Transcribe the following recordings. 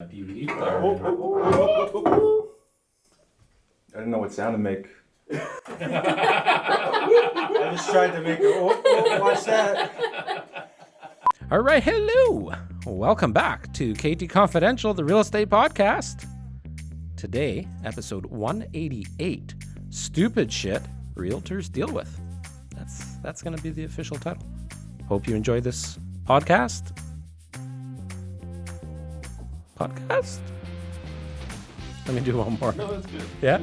Beauty. I didn't know what sound to make. I just tried to make it. Watch that. All right, hello. Welcome back to KT Confidential, the real estate podcast. Today, episode 188, Stupid Shit Realtors Deal With. That's going to be the official title. Hope you enjoy this podcast. Let me do one more. No, that's good. Yeah?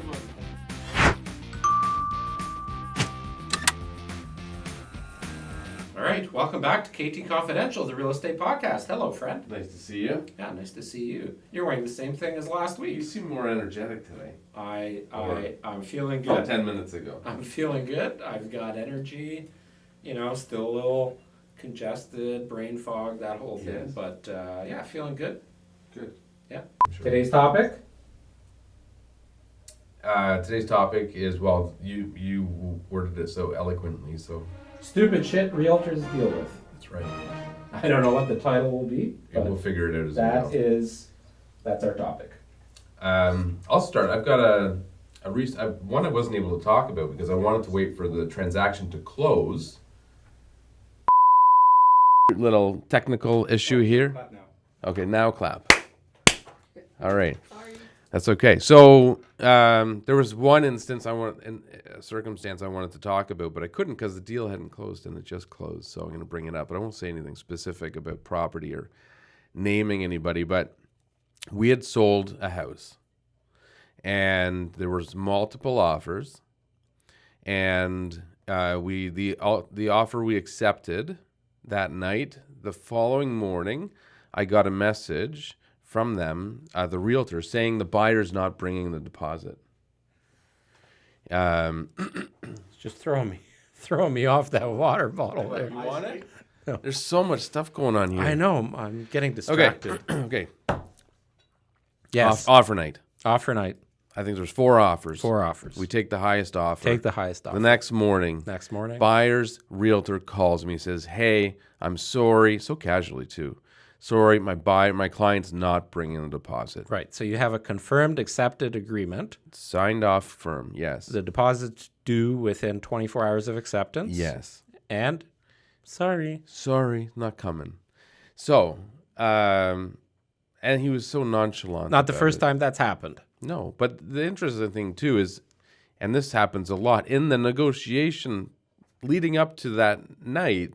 All right, welcome back to KT Confidential, the real estate podcast. Hello, friend. Nice to see you. Yeah, nice to see you. You're wearing the same thing as last You week. seem more energetic today. I'm feeling From good. 10 minutes ago. I'm feeling good. I've got energy. Still a little congested, brain fog, that whole thing. Yes. But yeah, feeling good. Good. Yeah. Sure. Today's topic? Today's topic is, well, you worded it so eloquently, so Stupid shit realtors deal with. that's right. I don't know what the title will be, Yeah, but we'll figure it out as we go. that's our topic. I'll start. I've got one I wasn't able to talk about because I wanted to wait for the transaction to close. Little technical issue here. Clap now. Okay, now clap. All right. That's okay. So there was one instance a circumstance I wanted to talk about, but I couldn't because the deal hadn't closed and it just closed. So I'm going to bring it up, but I won't say anything specific about property or naming anybody. But we had sold a house, and there was multiple offers, and the offer we accepted that night. The following morning, I got a message from them, the realtor, saying the buyer's not bringing the deposit. It's just throwing me off that water bottle there. You want it? No. There's so much stuff going on here. I know. I'm getting distracted. Okay. Yes. Offer night. Offer night. I think there's 4 offers. 4 offers. We take the highest offer. Take the highest offer. The next morning, buyer's realtor calls me, says, "Hey, I'm sorry," so casually too. "Sorry, my client's not bringing the deposit." Right. So you have a confirmed accepted agreement. Signed off firm, yes. The deposit's due within 24 hours of acceptance. Yes. And sorry, not coming. So, and he was so nonchalant. not the about first it. time that's happened. No, but the interesting thing too is, and this happens a lot, in the negotiation leading up to that night,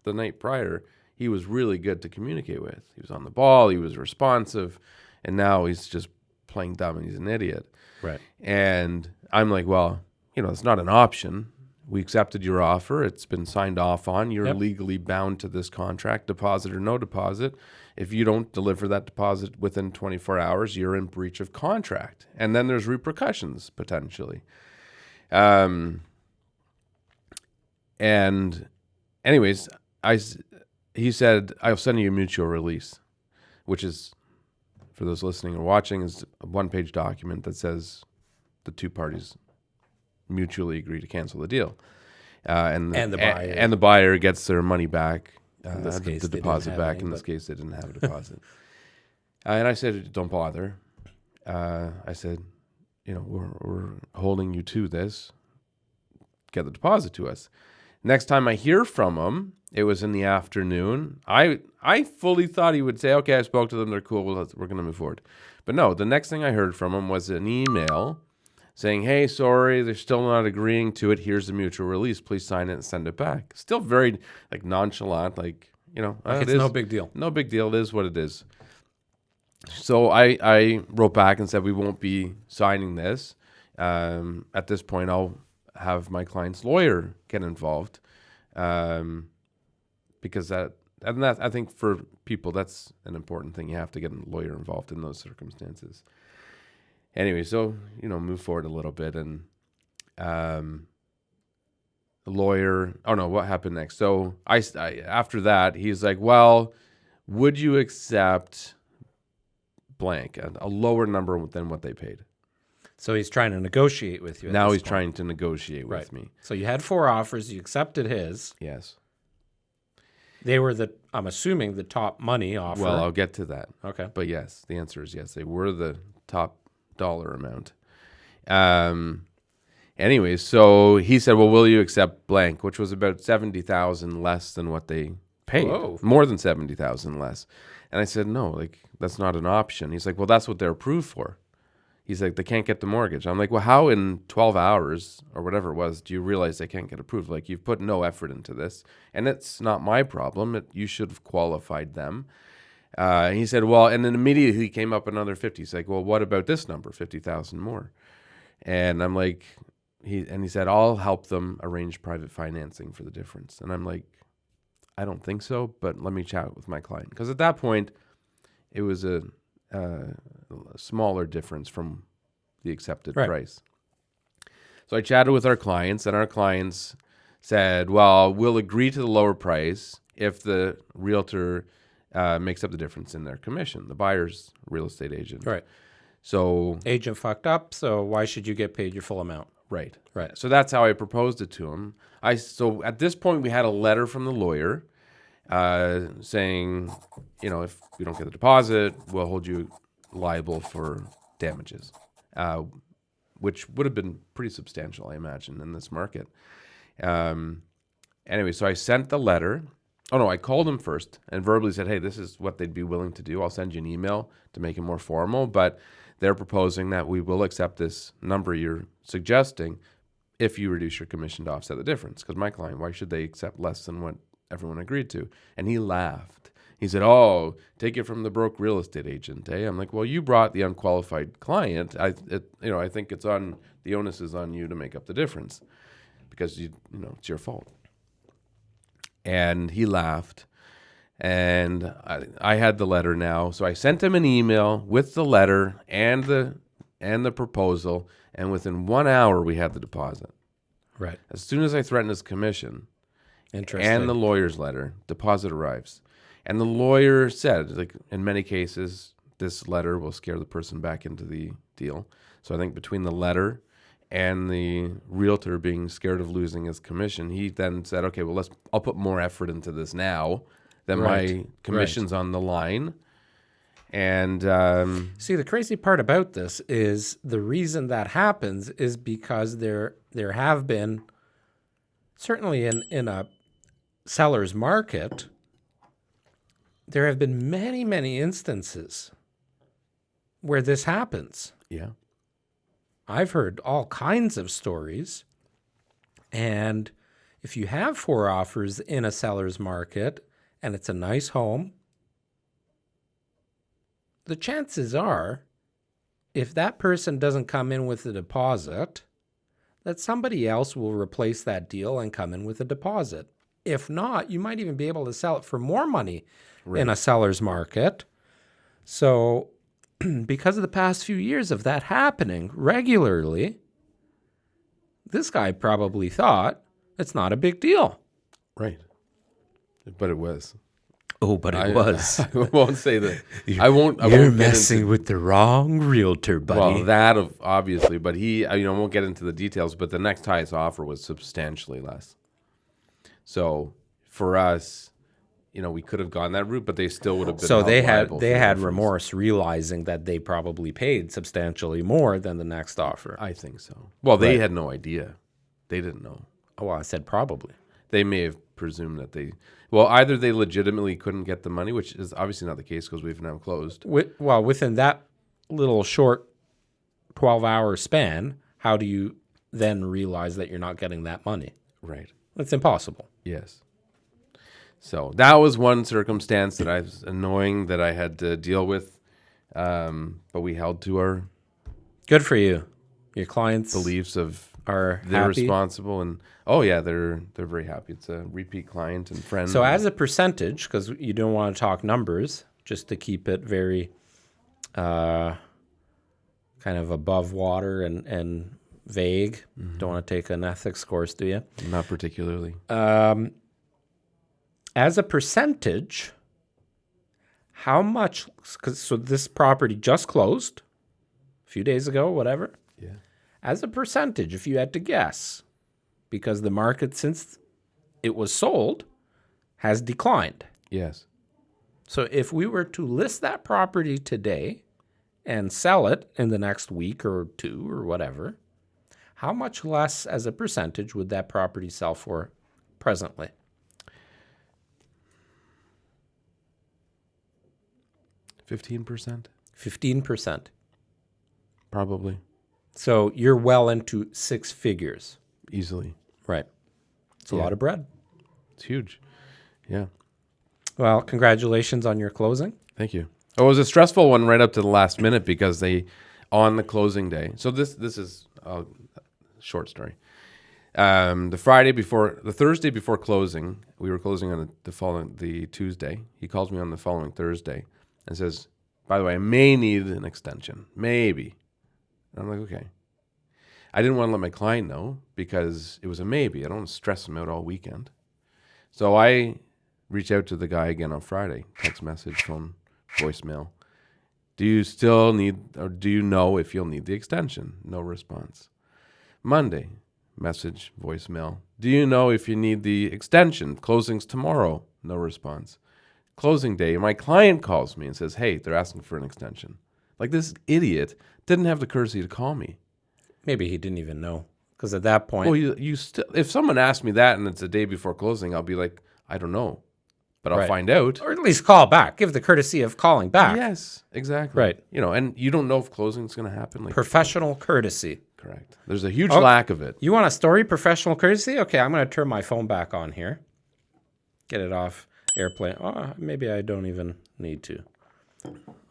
the night prior, he was really good to communicate with. He was on the ball, he was responsive, and now he's just playing dumb and he's an idiot. Right. And I'm like, well, it's not an option. We accepted your offer. It's been signed off on. You're legally bound to this contract, deposit or no deposit. If you don't deliver that deposit within 24 hours, you're in breach of contract. And then there's repercussions, potentially. And anyways, he said, "I'll send you a mutual release," which is, for those listening or watching, is a 1-page document that says the two parties mutually agree to cancel the deal. And the buyer gets their money back. In this case, the deposit back. In this case, they didn't have a deposit. And I said, "Don't bother." I said, we're holding you to this. Get the deposit to us. Next time I hear from him, it was in the afternoon. I fully thought he would say, "Okay, I spoke to them. They're cool. We're going to move forward." But no, the next thing I heard from him was an email saying, "Hey, sorry, they're still not agreeing to it. Here's the mutual release. Please sign it and send it back." Still very nonchalant, It's no big deal. No big deal. It is what it is. So I wrote back and said, "We won't be signing this. At this point, I'll have my client's lawyer get involved." Because that I think for people, that's an important thing. You have to get a lawyer involved in those circumstances. Anyway, so, move forward a little bit, and the lawyer, what happened next? So I after that, he's like, "Well, would you accept blank, a lower number than what they paid?" So he's trying to negotiate with you. Now he's trying to negotiate with me. So you had 4 offers. You accepted his. Yes. They were I'm assuming, the top money offer. Well, I'll get to that. Okay. But yes, the answer is yes. They were the top dollar amount. Anyways, so he said, well, will you accept blank, which was about 70,000 less than what they paid. Whoa. More than 70,000 less. And I said, no, like, that's not an option. He's like, well, that's what they're approved for. He's like, they can't get the mortgage. I'm like, well, how in 12 hours or whatever it was do you realize they can't get approved? Like, you've put no effort into this, and it's not my problem. You should have qualified them. And he said, well, and then immediately he came up another 50. He's like, well, what about this number, 50,000 more? And I'm like, he said, I'll help them arrange private financing for the difference. And I'm like, I don't think so, but let me chat with my client. Because at that point, it was a smaller difference from the accepted price. So I chatted with our clients, and our clients said, well, we'll agree to the lower price if the realtor makes up the difference in their commission, the buyer's real estate agent. Right. So agent fucked up, so why should you get paid your full amount? Right. Right. So that's how I proposed it to him. So at this point, we had a letter from the lawyer saying, if we don't get the deposit, we'll hold you liable for damages, which would have been pretty substantial, I imagine, in this market. Anyway, so I sent the letter. Oh, no, I called him first and verbally said, hey, this is what they'd be willing to do. I'll send you an email to make it more formal, but they're proposing that we will accept this number you're suggesting if you reduce your commission to offset the difference. Because my client, why should they accept less than what everyone agreed to? And he laughed. He said, oh, take it from the broke real estate agent, eh? I'm like, well, you brought the unqualified client. I think the onus is on you to make up the difference because it's your fault. And he laughed. And I had the letter now, so I sent him an email with the letter and the proposal, and within 1 hour we had the deposit. Right. As soon as I threatened his commission, Interesting. and the lawyer's letter, deposit arrives, and the lawyer said, like in many cases, this letter will scare the person back into the deal. So I think between the letter and the realtor being scared of losing his commission, he then said, okay, well I'll put more effort into this now. Then my commission's on the line. And see, the crazy part about this is the reason that happens is because there have been, certainly in a seller's market, there have been many, many instances where this happens. Yeah. I've heard all kinds of stories. And if you have 4 offers in a seller's market, and it's a nice home, the chances are, if that person doesn't come in with a deposit, that somebody else will replace that deal and come in with a deposit. If not, you might even be able to sell it for more money in a seller's market. So because of the past few years of that happening regularly, this guy probably thought it's not a big deal. Right. But it was. Oh, but it was. I won't say that. I won't. You're messing with the wrong realtor, buddy. Well, that obviously, but I won't get into the details. But the next highest offer was substantially less. So for us, we could have gone that route, but they still would have been. So they liable had for remorse, realizing that they probably paid substantially more than the next offer. I think so. Well, they had no idea. They didn't know. Oh, well, I said probably. They may have presumed that either they legitimately couldn't get the money, which is obviously not the case because we've now closed. Within that little short 12-hour span, how do you then realize that you're not getting that money? Right. It's impossible. Yes. So that was one circumstance that I was annoying that I had to deal with, but we held to our Good for you. Your clients beliefs of are they're happy. responsible, and they're very happy. It's a repeat client and friend. So as a percentage, because you don't want to talk numbers, just to keep it very kind of above water and vague. Mm-hmm. Don't want to take an ethics course, do you? Not particularly. As a percentage, how much? So this property just closed a few days ago, whatever. Yeah. As a percentage, if you had to guess, because the market since it was sold has declined. Yes. So if we were to list that property today and sell it in the next week or two or whatever, how much less as a percentage would that property sell for presently? 15%? 15%. Probably. So you're well into six figures. Easily. Right. It's a lot of bread. It's huge. Yeah. Well, congratulations on your closing. Thank you. It was a stressful one right up to the last minute because on the closing day. So this is a short story. The Thursday before closing, we were closing on the Tuesday. He calls me on the following Thursday and says, by the way, I may need an extension. Maybe. And I'm like, okay. I didn't want to let my client know because it was a maybe. I don't want to stress him out all weekend. So I reached out to the guy again on Friday. Text message, phone, voicemail. Do you still need, or do you know if you'll need the extension? No response. Monday, message, voicemail. Do you know if you need the extension? Closing's tomorrow. No response. Closing day, my client calls me and says, hey, they're asking for an extension. Like, this idiot didn't have the courtesy to call me. Maybe he didn't even know. Because at that point... Well, you still, if someone asks me that and it's a day before closing, I'll be like, I don't know. But I'll find out. Or at least call back. Give the courtesy of calling back. Yes, exactly. Right. You know, and you don't know if closing's going to happen. Like, professional courtey. Correct. There's a huge lack of it. You want a story, professional courtesy? Okay, I'm going to turn my phone back on here. Get it off airplane. Oh, maybe I don't even need to.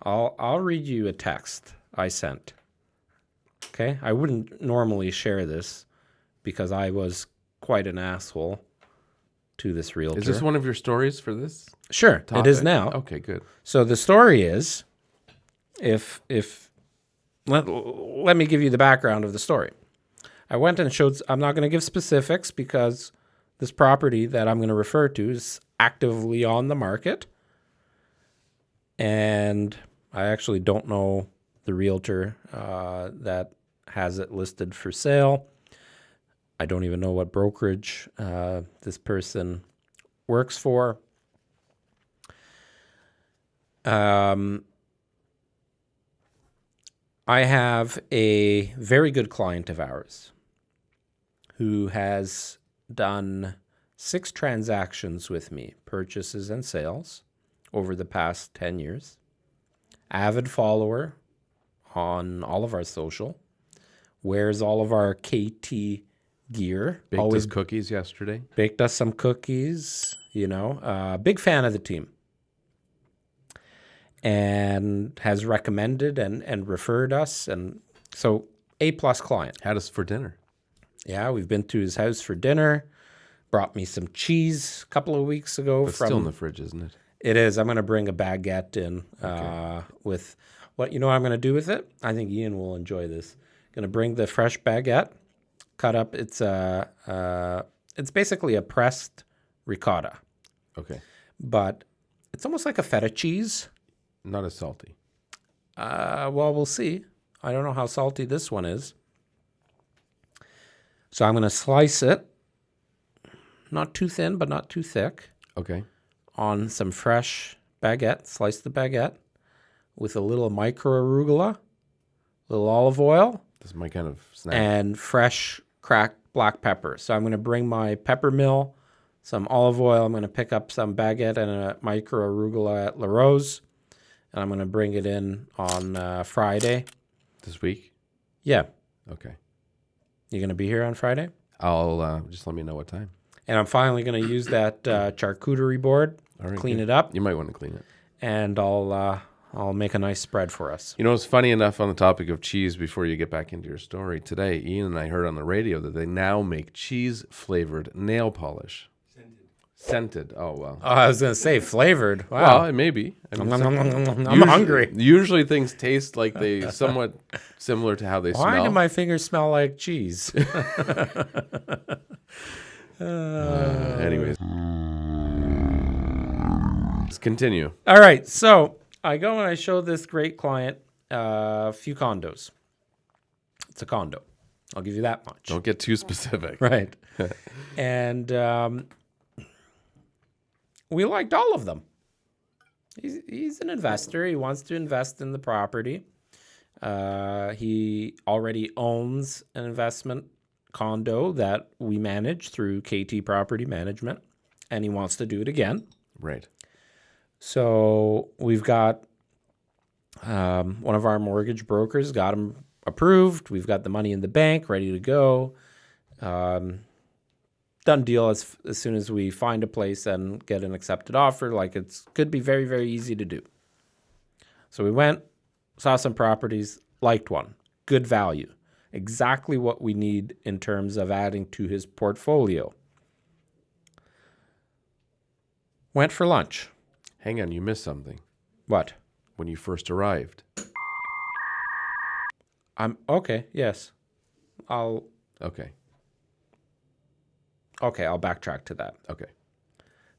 I'll read you a text I sent. Okay? I wouldn't normally share this because I was quite an asshole to this realtor. Is this one of your stories for this? Sure, topic? it is now. Okay, good. So the story is, let me give you the background of the story. I went and showed, I'm not going to give specifics because this property that I'm going to refer to is actively on the market. And I actually don't know the realtor that has it listed for sale. I don't even know what brokerage this person works for. I have a very good client of ours who has done 6 transactions with me, purchases and sales, over the past 10 years. Avid follower on all of our social. Wears all of our KT gear. Baked us cookies yesterday. Baked us some cookies, you know. Big fan of the team. And has recommended and referred us. And so A-plus client. Had us for dinner. Yeah, we've been to his house for dinner. Brought me some cheese a couple of weeks ago. But still in the fridge, isn't it? It is. I'm going to bring a baguette in with what, you know what I'm going to do with it? I think Ian will enjoy this. Going to bring the fresh baguette, cut up. It's basically a pressed ricotta. Okay. But it's almost like a feta cheese. Not as salty. Well, we'll see. I don't know how salty this one is. So I'm going to slice it. Not too thin, but not too thick. Okay. On some fresh baguette. Slice the baguette with a little micro arugula, little olive oil. This is my kind of snack. And fresh cracked black pepper. So I'm going to bring my pepper mill, some olive oil. I'm going to pick up some baguette and a micro arugula at La Rose. And I'm going to bring it in on Friday. This week? Yeah. Okay. You going to be here on Friday? I'll just let me know what time. And I'm finally going to use that charcuterie board, clean it up. You might want to clean it. And I'll make a nice spread for us. You know, it's funny enough on the topic of cheese before you get back into your story. Today, Ian and I heard on the radio that they now make cheese-flavored nail polish. Scented. Oh, well. Oh, I was going to say flavored. Wow. Well, it may be. I'm hungry. Usually things taste like they somewhat similar to how they smell. Why do my fingers smell like cheese? Anyways. Let's continue. All right. So I go and I show this great client a few condos. It's a condo. I'll give you that much. Don't get too specific. Right. And we liked all of them. He's an investor. He wants to invest in the property. He already owns an investment condo that we manage through KT Property Management, and he wants to do it again. Right. So we've got one of our mortgage brokers got him approved. We've got the money in the bank ready to go. Done deal as soon as we find a place and get an accepted offer. Like, it's could be very, very easy to do. So we went, saw some properties, liked one, good value, exactly what we need in terms of adding to his portfolio. Went for lunch. Hang on, you missed something. What? When you first arrived. Okay, yes. Okay. I'll backtrack to that. Okay.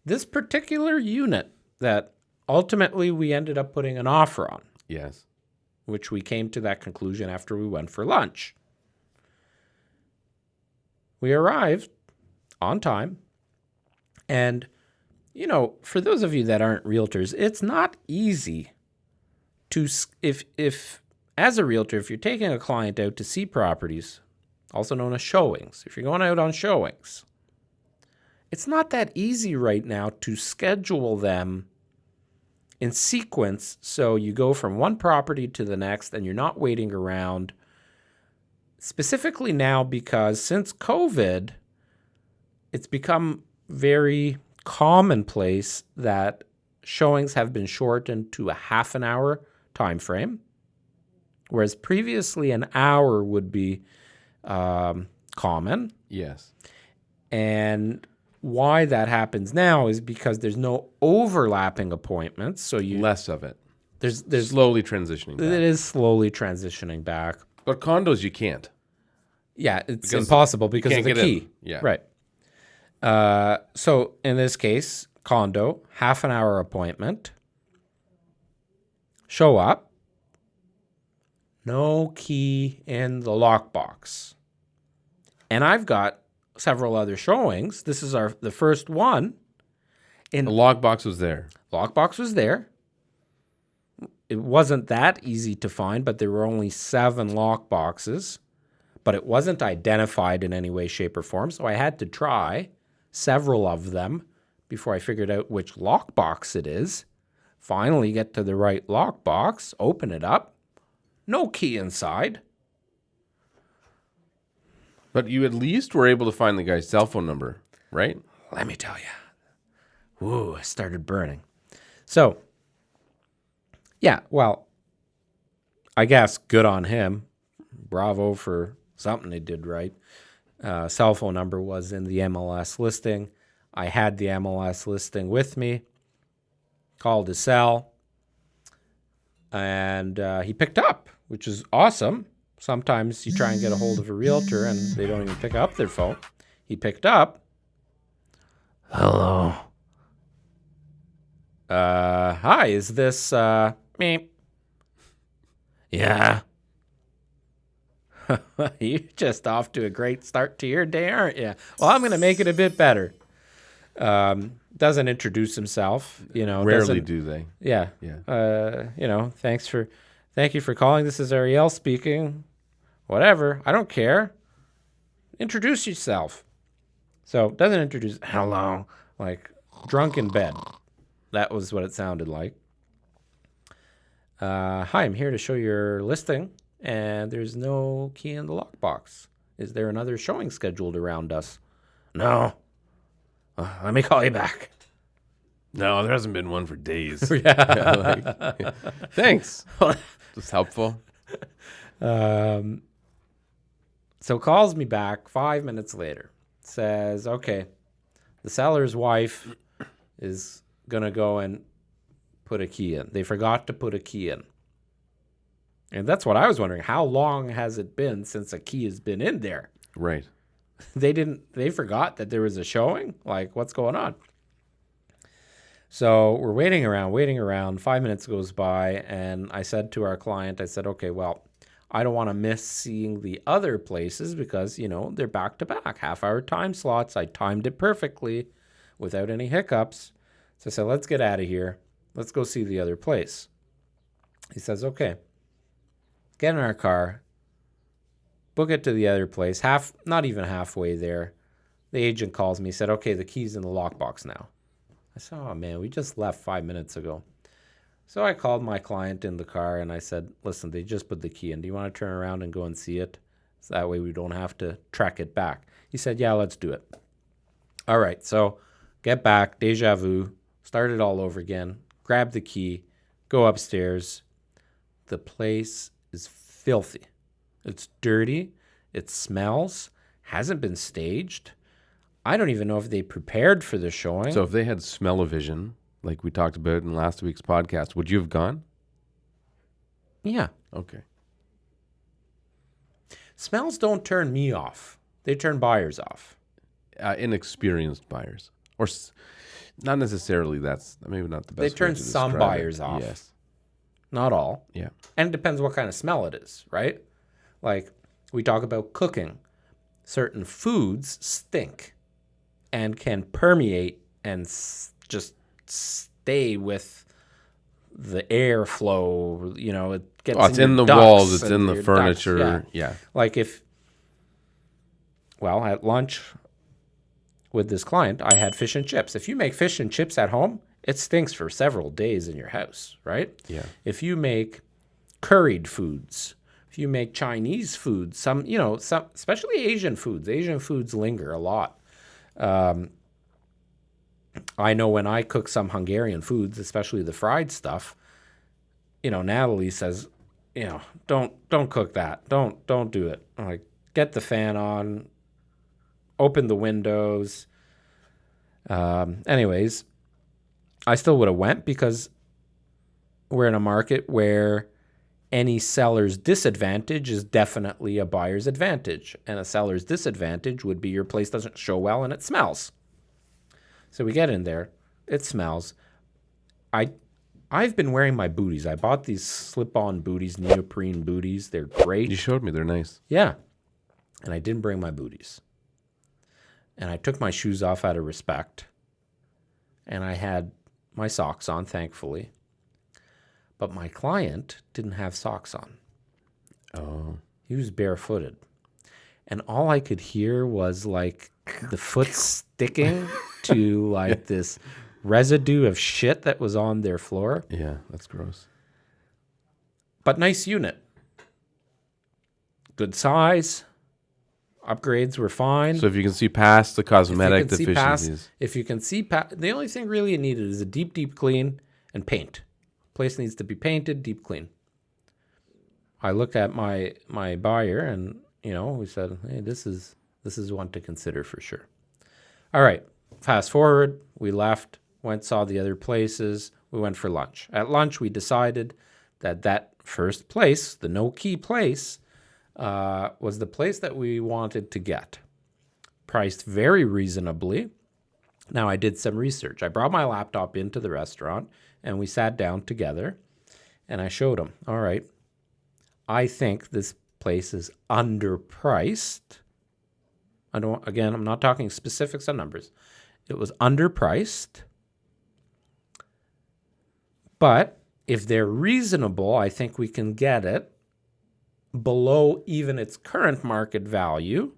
This particular unit that ultimately we ended up putting an offer on, Yes. which we came to that conclusion after we went for lunch. We arrived on time. And, you know, for those of you that aren't realtors, it's not easy to, if as a realtor, if you're taking a client out to see properties, also known as showings, if you're going out on showings, it's not that easy right now to schedule them in sequence. So you go from one property to the next and you're not waiting around. Specifically now, because since COVID, it's become very commonplace that showings have been shortened to a half an hour time frame, whereas previously an hour would be common. Yes. And why that happens now is because there's no overlapping appointments. So less of it. There's slowly transitioning back. It is slowly transitioning back. But condos you can't. Yeah, it's impossible because of the key. Yeah. Right. So in this case, condo, half an hour appointment. Show up. No key in the lockbox. And I've got several other showings. This is the first one. The lockbox was there. Lockbox was there. It wasn't that easy to find, but there were only 7 lockboxes. But it wasn't identified in any way, shape, or form. So I had to try several of them before I figured out which lockbox it is. Finally get to the right lockbox, open it up. No key inside. But you at least were able to find the guy's cell phone number, right? Let me tell you. Ooh, I started burning. So, yeah, well, I guess good on him. Bravo for something he did right. Cell phone number was in the MLS listing. I had the MLS listing with me. Called his cell. And he picked up, which is awesome. Sometimes you try and get a hold of a realtor and they don't even pick up their phone. He picked up. Hello. Hi, is this, me? Yeah. You're just off to a great start to your day, aren't you? Well, I'm going to make it a bit better. Doesn't introduce himself, you know. Rarely do they. Yeah. Yeah. You know, thank you for calling. This is Ariel speaking. Whatever. I don't care. Introduce yourself. So doesn't introduce. Hello. Like drunk in bed. That was what it sounded like. Hi, I'm here to show your listing, and there's no key in the lockbox. Is there another showing scheduled around us? No. Let me call you back. No, there hasn't been one for days. Thanks. That's helpful. So calls me back 5 minutes later. Says, okay, the seller's wife is going to go and put a key in. They forgot to put a key in. And that's what I was wondering. How long has it been since a key has been in there? Right. They forgot that there was a showing? Like, what's going on? So we're waiting around. 5 minutes goes by, and I said to our client, okay, well, I don't want to miss seeing the other places because, you know, they're back to back, half-hour time slots. I timed it perfectly without any hiccups. So I said, let's get out of here. Let's go see the other place. He says, okay. Get in our car. Book it to the other place. Not even halfway there. The agent calls me. He said, okay, the key's in the lockbox now. I said, oh, man, we just left 5 minutes ago. So I called my client in the car and I said, listen, they just put the key in. Do you want to turn around and go and see it? So that way we don't have to track it back. He said, yeah, let's do it. All right, so get back, deja vu, start it all over again, grab the key, go upstairs. The place is filthy. It's dirty. It smells. Hasn't been staged. I don't even know if they prepared for the showing. So if they had smell-o-vision, like we talked about in last week's podcast, would you have gone? Yeah. Okay. Smells don't turn me off. They turn buyers off. Inexperienced buyers. Or not necessarily, that's maybe not the best They turn way to some describe buyers it. off. Yes. Not all. Yeah. And it depends what kind of smell it is, right? Like we talk about cooking. Certain foods stink and can permeate and just stay with the airflow. You know, it gets It's in the ducts walls, it's and in the your furniture. ducts, Yeah. Like at lunch with this client, I had fish and chips. If you make fish and chips at home, it stinks for several days in your house, right? Yeah. If you make curried foods, if you make Chinese foods, some, especially Asian foods linger a lot. I know when I cook some Hungarian foods, especially the fried stuff, Natalie says, don't cook that. Don't do it. I'm like, get the fan on, open the windows. Anyways, I still would have went because we're in a market where any seller's disadvantage is definitely a buyer's advantage. And a seller's disadvantage would be your place doesn't show well and it smells. So we get in there. It smells. I've been wearing my booties. I bought these slip-on booties, neoprene booties. They're great. You showed me, they're nice. Yeah. And I didn't bring my booties. And I took my shoes off out of respect. And I had my socks on, thankfully. But my client didn't have socks on. Oh. He was barefooted. And all I could hear was like the foot sticking to like this residue of shit that was on their floor. Yeah, that's gross. But nice unit. Good size. Upgrades were fine. So if you can see past the cosmetic deficiencies. If you can see past, the only thing really needed is a deep, deep clean and paint. Place needs to be painted, deep clean. I looked at my buyer and, we said, hey, this is one to consider for sure. All right, fast forward, we left, saw the other places, we went for lunch. At lunch, we decided that first place, the no-key place, was the place that we wanted to get. Priced very reasonably. Now, I did some research. I brought my laptop into the restaurant, and we sat down together, and I showed him, all right, I think this place is underpriced. I'm not talking specifics on numbers. It was underpriced. But if they're reasonable, I think we can get it below even its current market value.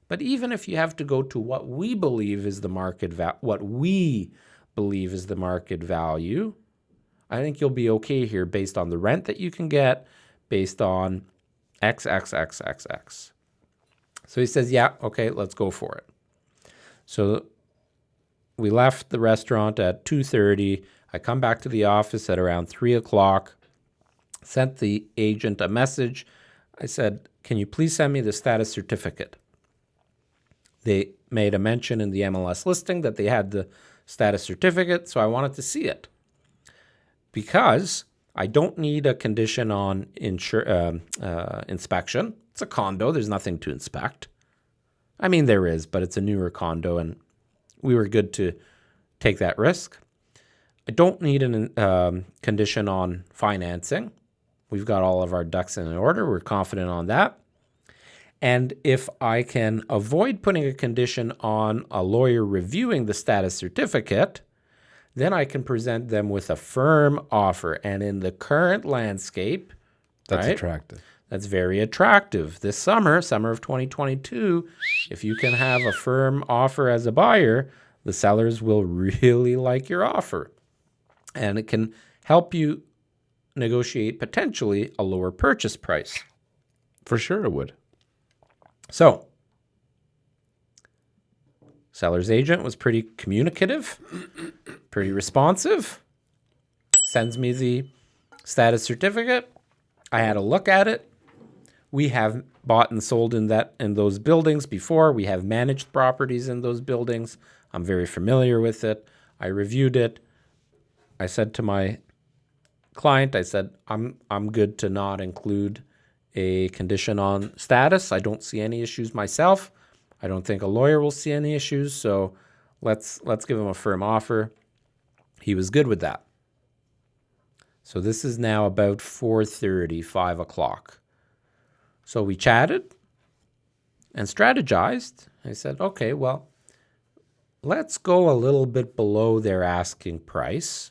But even if you have to go to what we believe is the market value, I think you'll be okay here based on the rent that you can get, based on XXXXX. So he says, yeah, okay, let's go for it. So we left the restaurant at 2:30. I come back to the office at around 3 o'clock, sent the agent a message. I said, can you please send me the status certificate? They made a mention in the MLS listing that they had the status certificate, so I wanted to see it. Because I don't need a condition on inspection. It's a condo. There's nothing to inspect. I mean, there is, but it's a newer condo, and we were good to take that risk. I don't need a condition on financing. We've got all of our ducks in order. We're confident on that. And if I can avoid putting a condition on a lawyer reviewing the status certificate, then I can present them with a firm offer. And in the current landscape, That's right, attractive. that's very attractive. This summer of 2022, if you can have a firm offer as a buyer, the sellers will really like your offer. And it can help you negotiate potentially a lower purchase price. For sure it would. So, seller's agent was pretty communicative, pretty responsive, sends me the status certificate. I had a look at it. We have bought and sold in those buildings before. We have managed properties in those buildings. I'm very familiar with it. I reviewed it. I said to my client, I said, I'm good to not include a condition on status. I don't see any issues myself. I don't think a lawyer will see any issues. So let's give him a firm offer. He was good with that. So this is now about 4:30, 5 o'clock. So we chatted and strategized. I said, okay, well, let's go a little bit below their asking price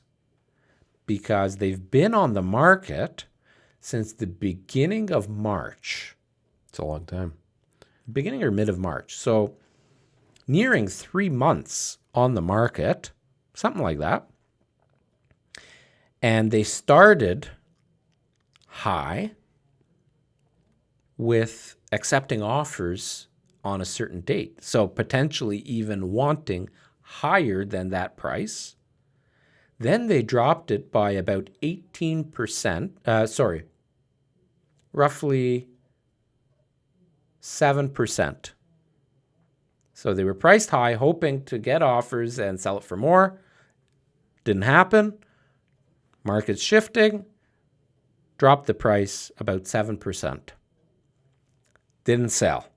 because they've been on the market since the beginning of March. It's a long time. Beginning or mid of March. So nearing 3 months on the market, something like that. And they started high with accepting offers on a certain date. So potentially even wanting higher than that price. Then they dropped it by about 18%, roughly 7%. So they were priced high, hoping to get offers and sell it for more. Didn't happen. Market's shifting. Dropped the price about 7%. Didn't sell.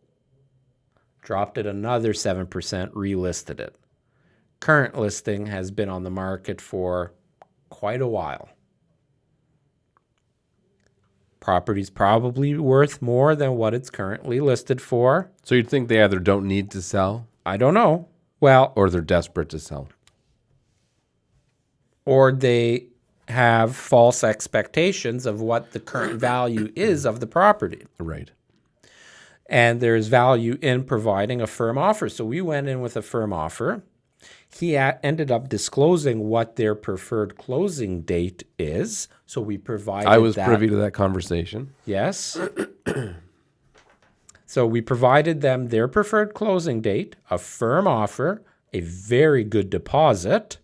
Dropped it another 7%, relisted it. Current listing has been on the market for quite a while. Property's probably worth more than what it's currently listed for. So you'd think they either don't need to sell I don't know. Well, or they're desperate to sell. or they have false expectations of what the current value is of the property. Right. And there's value in providing a firm offer. So we went in with a firm offer. He ended up disclosing what their preferred closing date is. So we provided I was that. privy to that conversation. Yes. So we provided them their preferred closing date, a firm offer, a very good deposit,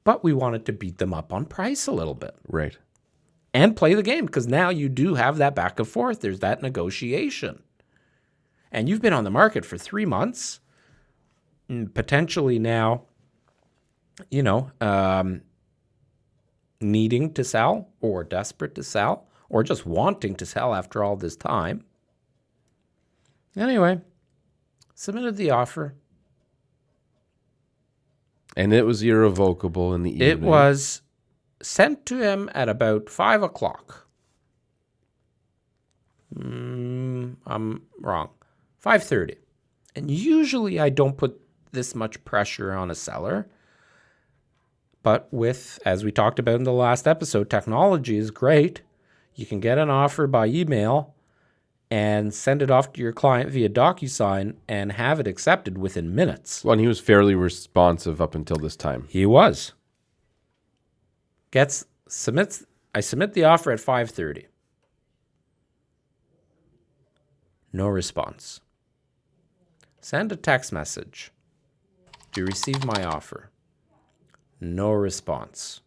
but we wanted to beat them up on price a little bit. Right. And play the game, because now you do have that back and forth. There's that negotiation. And you've been on the market for 3 months, potentially now, needing to sell or desperate to sell or just wanting to sell after all this time. Anyway, submitted the offer. And it was irrevocable in the evening. It was sent to him at about 5 o'clock. I'm wrong. 5:30. And usually I don't put this much pressure on a seller. But with, as we talked about in the last episode, technology is great. You can get an offer by email and send it off to your client via DocuSign and have it accepted within minutes. Well, and he was fairly responsive up until this time. He was. I submit the offer at 5:30. No response. Send a text message. Do you receive my offer? No response.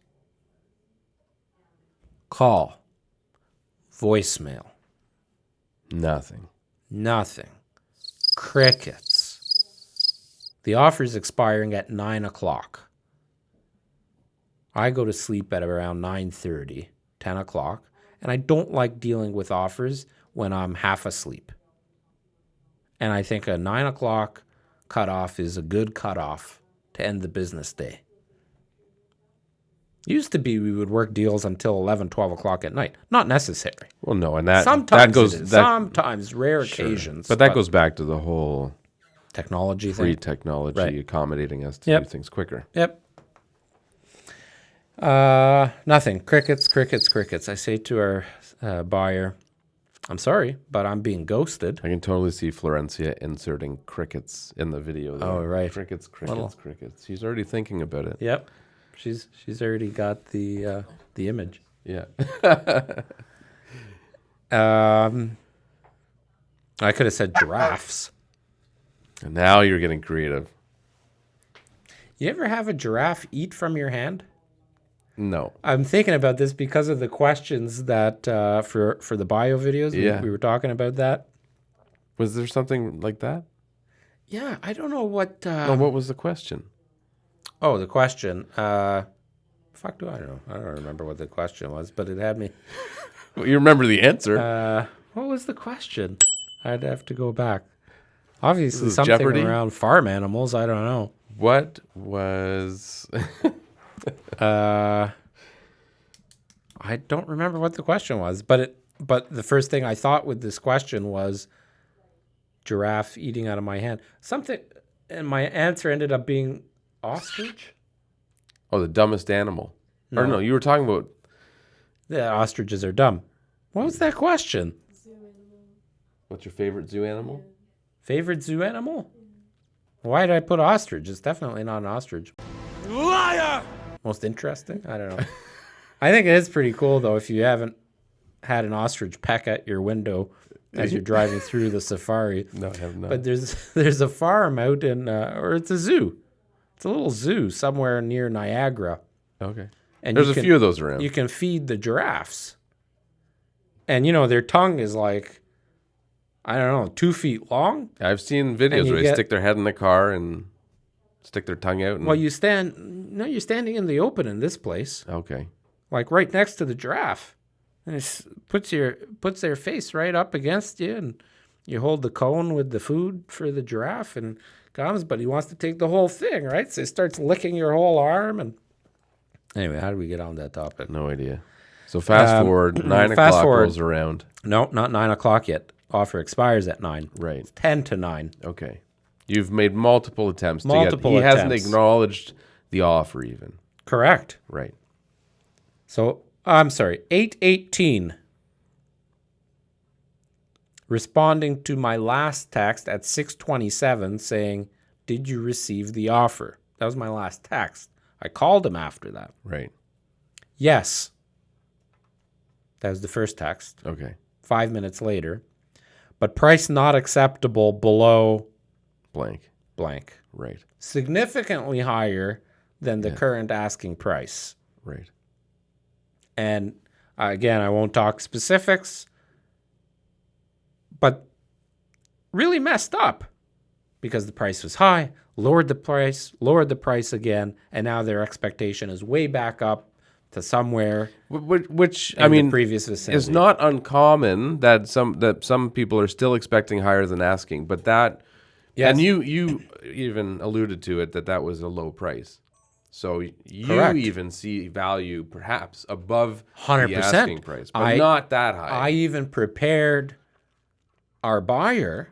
Call. Voicemail. Nothing. Nothing. Crickets. The offer's expiring at 9 o'clock. I go to sleep at around 9:30, 10 o'clock, and I don't like dealing with offers when I'm half asleep. And I think a 9 o'clock cutoff is a good cutoff to end the business day. Used to be we would work deals until 11, 12 o'clock at night. Not necessary. Well, no, and that Sometimes goes it is. that, Sometimes, rare sure. occasions. But that goes back to the whole technology free thing. technology Right. accommodating us to Yep. do things quicker. Yep. Nothing. Crickets, crickets, crickets. I say to our buyer, I'm sorry, but I'm being ghosted. I can totally see Florencia inserting crickets in the video. There. Oh, right. Crickets, crickets, crickets. She's already thinking about it. Yep. She's already got the image. Yeah. I could have said giraffes. And now you're getting creative. You ever have a giraffe eat from your hand? No. I'm thinking about this because of the questions that for the bio videos. We were talking about that. Was there something like that? Yeah, I don't know what. No, what was the question? Oh, the question. Fuck, do I know? I don't remember what the question was, but it had me. Well, you remember the answer. What was the question? I'd have to go back. Obviously, something Jeopardy? around farm animals. I don't know. What was... I don't remember what the question was, but the first thing I thought with this question was giraffe eating out of my hand. Something, and my answer ended up being ostrich. Oh, the dumbest animal. Or no, you were talking about... The ostriches are dumb. What was that question? What's your favorite zoo animal? Favorite zoo animal? Why did I put ostrich? It's definitely not an ostrich. Liar! Most interesting? I don't know. I think it is pretty cool, though, if you haven't had an ostrich peck at your window as you're driving through the safari. No, I have not. But there's a farm out in, or it's a zoo. It's a little zoo somewhere near Niagara. Okay. And There's a few of those around. You can feed the giraffes. And, their tongue is like, I don't know, 2 feet long. I've seen videos where they stick their head in the car and stick their tongue out. And... Well, you're standing in the open in this place. Okay. Like right next to the giraffe. And it puts their face right up against you, and you hold the cone with the food for the giraffe and comes, but he wants to take the whole thing, right? So he starts licking your whole arm. And anyway, how do we get on that topic? No idea. So fast forward, 9 o'clock rolls around. No, not 9 o'clock yet. Offer expires at 9. Right. It's 10 to 9. Okay. You've made multiple attempts to get... He hasn't acknowledged the offer even. Correct. Right. So, I'm sorry, 8:18. Responding to my last text at 6:27 saying, did you receive the offer? That was my last text. I called him after that. Right. Yes. That was the first text. Okay. 5 minutes later. But price not acceptable below blank. Right. Significantly higher than the current asking price. Right. And again, I won't talk specifics, but really messed up because the price was high, lowered the price again, and now their expectation is way back up to somewhere which in the previous vicinity. Is not uncommon that some people are still expecting higher than asking, but that and you even alluded to it that was a low price. So you Correct. even see value perhaps above 100%. the asking price, but not that high. I even prepared our buyer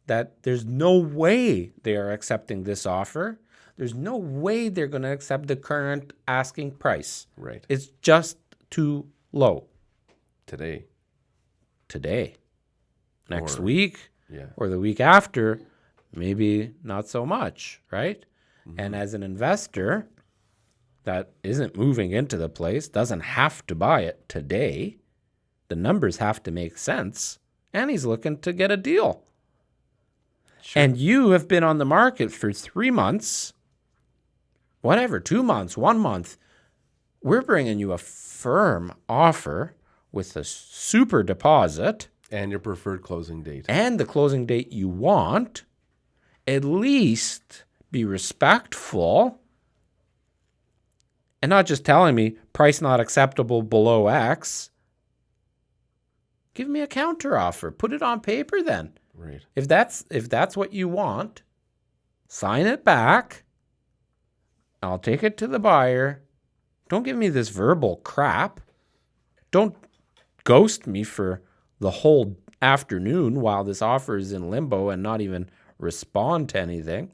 that there's no way they are accepting this offer. There's no way they're going to accept the current asking price. Right. It's just too low. Today. Next week or the week after, maybe not so much, right? Mm-hmm. And as an investor that isn't moving into the place, doesn't have to buy it today, the numbers have to make sense, and he's looking to get a deal. Sure. And you have been on the market for 3 months, whatever, 2 months, 1 month. We're bringing you a firm offer with a super deposit. And your preferred closing date. And the closing date you want. At least be respectful. And not just telling me price not acceptable below X. Give me a counter offer. Put it on paper then. Right. If that's what you want, sign it back. I'll take it to the buyer. Don't give me this verbal crap. Don't ghost me for the whole afternoon while this offer is in limbo and not even respond to anything.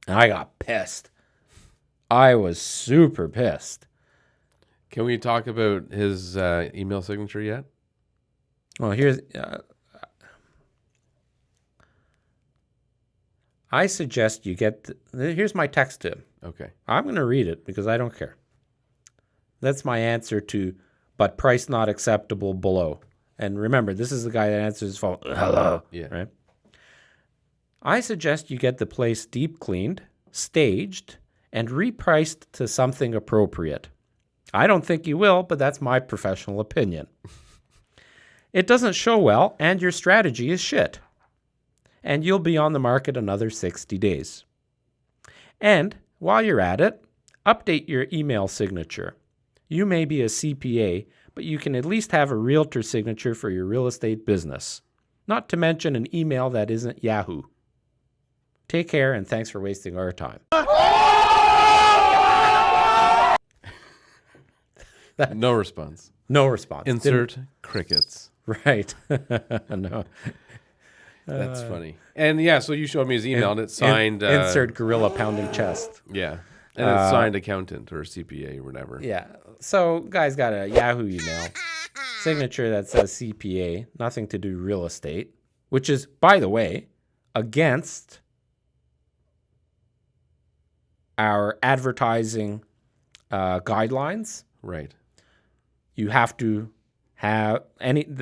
And I got pissed. I was super pissed. Can we talk about his email signature yet? Well, here's... I suggest you get... here's my text to him. Okay. I'm going to read it because I don't care. That's my answer to, but price not acceptable below. And remember, this is the guy that answers his phone. Hello. Yeah. Right? I suggest you get the place deep cleaned, staged, and repriced to something appropriate. I don't think you will, but that's my professional opinion. It doesn't show well, and your strategy is shit. And you'll be on the market another 60 days. And while you're at it, update your email signature. You may be a CPA, but you can at least have a realtor signature for your real estate business. Not to mention an email that isn't Yahoo. Take care, and thanks for wasting our time. No response. No response. Insert crickets. Right. No. That's funny. And yeah, so you showed me his email, and it's signed. Insert gorilla pounding chest. Yeah. And it's signed accountant or CPA or whatever. Yeah. So, guy's got a Yahoo email signature that says CPA, nothing to do real estate, which is, by the way, against our advertising guidelines. Right. You have to have an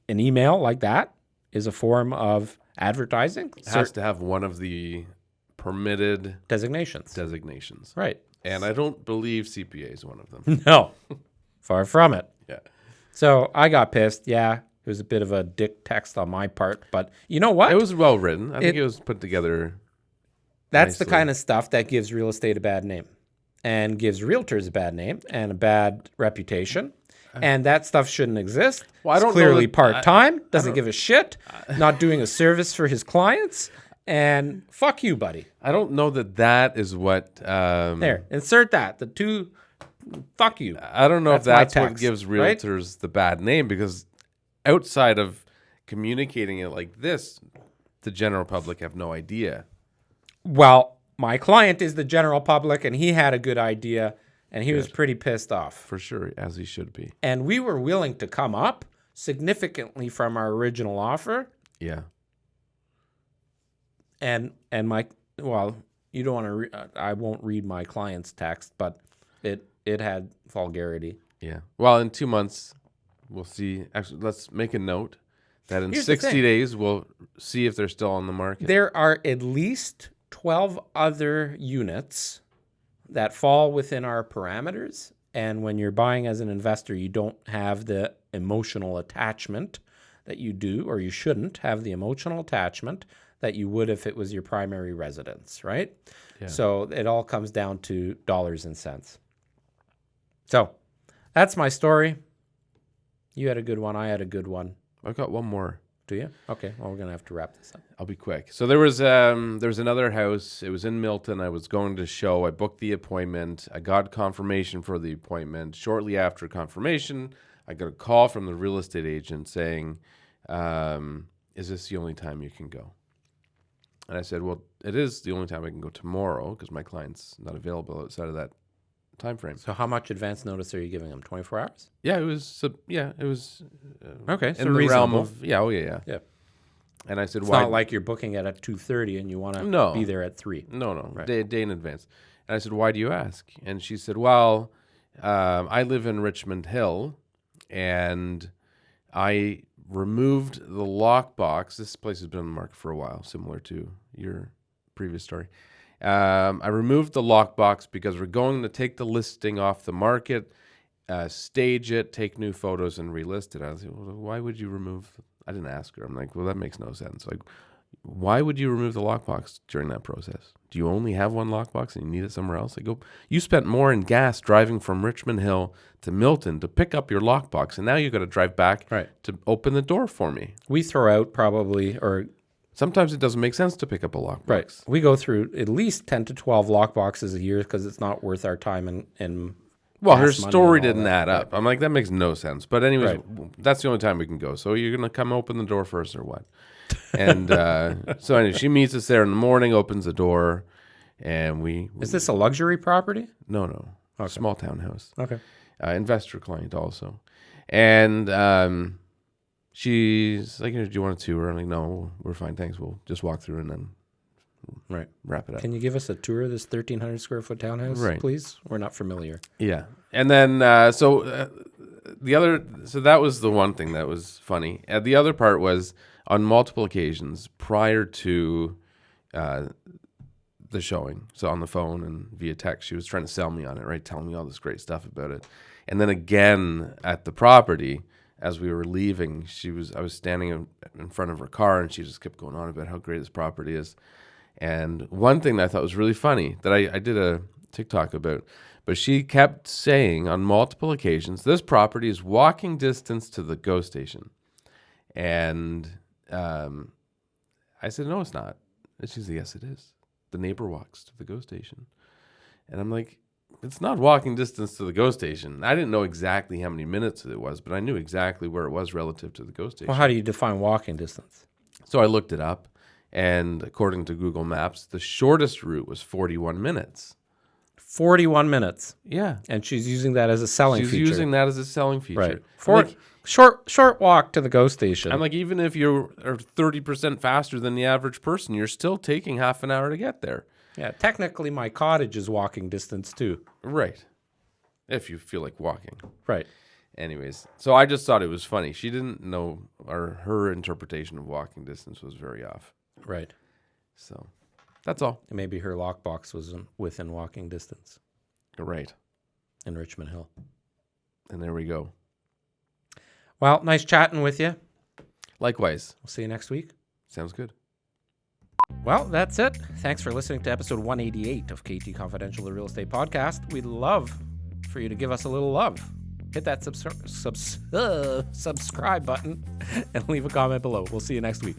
email like that is a form of advertising. It has to have one of the permitted designations. Right. And I don't believe CPA is one of them. No. Far from it. Yeah. So I got pissed. Yeah. It was a bit of a dick text on my part, but you know what? It was well written. I think it was put together. That's nicely. the kind of stuff that gives real estate a bad name and gives realtors a bad name and a bad reputation. And that stuff shouldn't exist. Well, I don't it's clearly know part-time, doesn't give a shit, not doing a service for his clients, and fuck you, buddy. I don't know that is what... There, insert that. The two, fuck you. I don't know if my that's what text, gives right? realtors the bad name, because outside of communicating it like this, the general public have no idea. Well, my client is the general public, and he had a good idea, and he was pretty pissed off. For sure, as he should be. And we were willing to come up significantly from our original offer. Yeah. And my, well, you don't want to, I won't read my client's text, but it had vulgarity. Yeah. Well, in 2 months, we'll see. Actually, let's make a note that in Here's the 60 thing. days, we'll see if they're still on the market. There are at least 12 other units that fall within our parameters. And when you're buying as an investor, you don't have the emotional attachment that you do, or you shouldn't have the emotional attachment that you would if it was your primary residence, right? Yeah. So it all comes down to dollars and cents. So that's my story. You had a good one. I had a good one. I've got one more. Do you? Okay. Well, we're going to have to wrap this up. I'll be quick. So there was another house. It was in Milton. I was going to show. I booked the appointment. I got confirmation for the appointment. Shortly after confirmation, I got a call from the real estate agent saying, is this the only time you can go? And I said, well, it is the only time I can go tomorrow because my client's not available outside of that time frame. So how much advance notice are you giving them? 24 hours? Yeah, it was. Okay, so in the realm reasonable. of yeah. Yeah. And I said, It's why? not like you're booking it at 2:30 and you want to No. be there at 3. No, Right. day in advance. And I said, why do you ask? And she said, well, I live in Richmond Hill, and I removed the lockbox. This place has been on the market for a while, similar to your previous story. I removed the lockbox because we're going to take the listing off the market, stage it, take new photos, and relist it. I was like, well, why would you remove? I didn't ask her. I'm like, well, that makes no sense. Like, why would you remove the lockbox during that process? Do you only have one lockbox and you need it somewhere else? I go, you spent more in gas driving from Richmond Hill to Milton to pick up your lockbox, and now you got to drive back to open the door for me. We throw out probably, or Sometimes it doesn't make sense to pick up a lockbox. right, we go through at least 10 to 12 lock boxes a year because it's not worth our time and Well, her gas money story and all didn't that. add up. I'm like, that makes no sense. But anyways, Right. that's the only time we can go. So you're going to come open the door first or what? And so anyway, she meets us there in the morning, opens the door, And we Is this a luxury property? no Okay. small townhouse. Okay. Investor client also, and she's like, "Do you want a tour?" I'm like, "No, we're fine, thanks. We'll just walk through and then Right. wrap it up." Can you give us a tour of this 1,300 square foot townhouse, Right. please? We're not familiar. Yeah, and then so that was the one thing that was funny. The other part was on multiple occasions prior to the showing, so on the phone and via text, she was trying to sell me on it, right, telling me all this great stuff about it. And then again at the property, as we were leaving, I was standing in front of her car, and she just kept going on about how great this property is. And one thing that I thought was really funny that I did a TikTok about, but she kept saying on multiple occasions, this property is walking distance to the GO station. And I said, no, it's not. And she said, yes, it is. The neighbor walks to the GO station. And I'm like, it's not walking distance to the GO station. I didn't know exactly how many minutes it was, but I knew exactly where it was relative to the GO station. Well, how do you define walking distance? So I looked it up, and according to Google Maps, the shortest route was 41 minutes. 41 minutes. Yeah. And she's using that as a selling feature. She's using that as a selling feature. Right. Like, Short walk to the GO station. I'm like, even if you are 30% faster than the average person, you're still taking half an hour to get there. Yeah, technically my cottage is walking distance too. Right. If you feel like walking. Right. Anyways, so I just thought it was funny. She didn't know, or her interpretation of walking distance was very off. Right. So that's all. And maybe her lockbox was within walking distance Right. in Richmond Hill. And there we go. Well, nice chatting with you. Likewise. We'll see you next week. Sounds good. Well, that's it. Thanks for listening to episode 188 of KT Confidential, the Real Estate Podcast. We'd love for you to give us a little love. Hit that subscribe button and leave a comment below. We'll see you next week.